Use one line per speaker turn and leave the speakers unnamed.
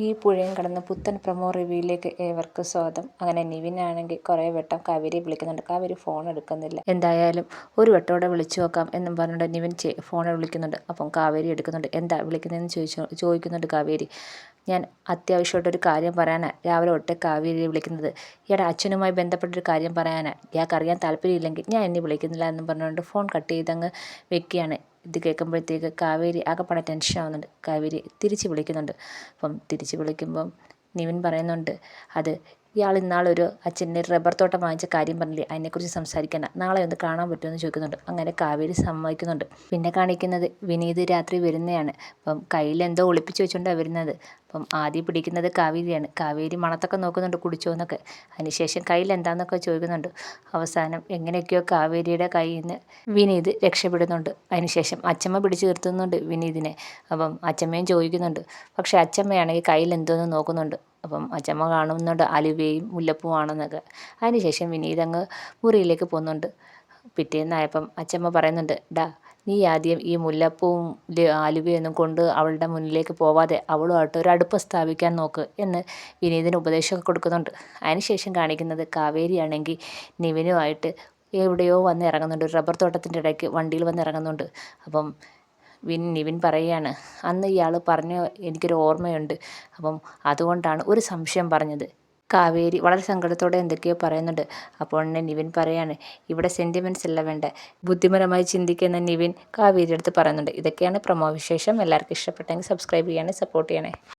ഈ പുഴയും കടന്ന് പുത്തൻ പ്രൊമോ റിവ്യൂയിലേക്ക് ഏവർക്കും സ്വാഗതം. അങ്ങനെ നിവിനാണെങ്കിൽ കുറേ വട്ടം കാവേരിയെ വിളിക്കുന്നുണ്ട്. കാവേരി ഫോൺ എടുക്കുന്നില്ല. എന്തായാലും ഒരു വട്ടോടെ വിളിച്ചു നോക്കാം എന്നും പറഞ്ഞുകൊണ്ട് നിവിൻ ഫോണിൽ വിളിക്കുന്നുണ്ട്. അപ്പം കാവേരി എടുക്കുന്നുണ്ട്. എന്താ വിളിക്കുന്നതെന്ന് ചോദിക്കുന്നുണ്ട് കാവേരി. ഞാൻ അത്യാവശ്യമായിട്ടൊരു കാര്യം പറയാനാണ് രാവിലെ തൊട്ട് കാവേരിയെ വിളിക്കുന്നത്. ഇയാളുടെ അച്ഛനുമായി ബന്ധപ്പെട്ടൊരു കാര്യം പറയാനാണ്. ഇയാൾക്ക് അറിയാൻ താല്പര്യമില്ലെങ്കിൽ ഞാൻ എന്നെ വിളിക്കുന്നില്ല എന്നും പറഞ്ഞുകൊണ്ട് ഫോൺ കട്ട് ചെയ്തങ്ങ് വെക്കുകയാണ്. ഇത് കേൾക്കുമ്പോഴത്തേക്ക് കാവേരി ആകെപ്പാടെ ടെൻഷൻ ആവുന്നുണ്ട്. കാവേരി തിരിച്ച് വിളിക്കുന്നുണ്ട്. അപ്പം തിരിച്ച് വിളിക്കുമ്പം നിവിൻ പറയുന്നുണ്ട്, അത് ഇയാൾ ഇന്നാളൊരു അച്ഛൻ്റെ റബ്ബർ തോട്ടം വാങ്ങിച്ച കാര്യം പറഞ്ഞില്ലേ, അതിനെക്കുറിച്ച് സംസാരിക്കണം, നാളെ ഒന്ന് കാണാൻ പറ്റുമെന്ന് ചോദിക്കുന്നുണ്ട്. അങ്ങനെ കാവേരി സമ്മതിക്കുന്നുണ്ട്. പിന്നെ കാണിക്കുന്നത് വിനീത് രാത്രി വരുന്നതാണ്. അപ്പം കയ്യിൽ എന്തോ ഒളിപ്പിച്ച് വെച്ചുകൊണ്ടാണ് വരുന്നത്. അപ്പം ആദ്യം പിടിക്കുന്നത് കാവേരിയാണ്. കാവേരി മണത്തൊക്കെ നോക്കുന്നുണ്ട് കുടിച്ചോ എന്നൊക്കെ. അതിനുശേഷം കയ്യിൽ എന്താണെന്നൊക്കെ ചോദിക്കുന്നുണ്ട്. അവസാനം എങ്ങനെയൊക്കെയോ കാവേരിയുടെ കയ്യിൽ നിന്ന് വിനീത് രക്ഷപ്പെടുന്നുണ്ട്. അതിനുശേഷം അച്ചമ്മ പിടിച്ചു നിർത്തുന്നുണ്ട് വിനീതിനെ. അപ്പം അച്ചമ്മയും ചോദിക്കുന്നുണ്ട്. പക്ഷേ അച്ചമ്മയാണെങ്കിൽ കയ്യിൽ എന്തോന്ന് നോക്കുന്നുണ്ട്. അപ്പം അച്ചമ്മ കാണുന്നുണ്ട് അലുവയും മുല്ലപ്പൂവാണെന്നൊക്കെ. അതിനുശേഷം വിനീത് അങ്ങ് മുറിയിലേക്ക് പോകുന്നുണ്ട്. പിറ്റേന്നായപ്പം അച്ചമ്മ പറയുന്നുണ്ട്, ഡാ നീ ആദ്യം ഈ മുല്ലപ്പൂവും ആലുവയൊന്നും കൊണ്ട് അവളുടെ മുന്നിലേക്ക് പോവാതെ അവളുമായിട്ട് ഒരു അടുപ്പം സ്ഥാപിക്കാൻ നോക്ക് എന്ന് വിനീതിന് ഉപദേശമൊക്കെ കൊടുക്കുന്നുണ്ട്. അതിനുശേഷം കാണിക്കുന്നത് കാവേരിയാണെങ്കിൽ നിവിനുമായിട്ട് എവിടെയോ വന്ന് ഇറങ്ങുന്നുണ്ട്. ഒരു റബ്ബർ തോട്ടത്തിൻ്റെ ഇടയ്ക്ക് വണ്ടിയിൽ വന്ന് ഇറങ്ങുന്നുണ്ട്. അപ്പം നിവിൻ പറയുകയാണ്, അന്ന് ഇയാൾ പറഞ്ഞ എനിക്കൊരു ഓർമ്മയുണ്ട്. അപ്പം അതുകൊണ്ടാണ് ഒരു സംശയം പറഞ്ഞത്. കാവേരി വളരെ സങ്കടത്തോടെ എന്തൊക്കെയോ പറയുന്നുണ്ട്. അപ്പോൾ തന്നെ നിവിൻ പറയാണ്, ഇവിടെ സെൻറ്റിമെൻറ്റ്സ് അല്ല വേണ്ട, ബുദ്ധിപരമായി ചിന്തിക്കുന്ന നിവിൻ കാവേരി അടുത്ത് പറയുന്നുണ്ട്. ഇതൊക്കെയാണ് പ്രൊമോ വിശേഷം. എല്ലാവർക്കും ഇഷ്ടപ്പെട്ടെങ്കിൽ സബ്സ്ക്രൈബ് ചെയ്യണേ, സപ്പോർട്ട് ചെയ്യണേ.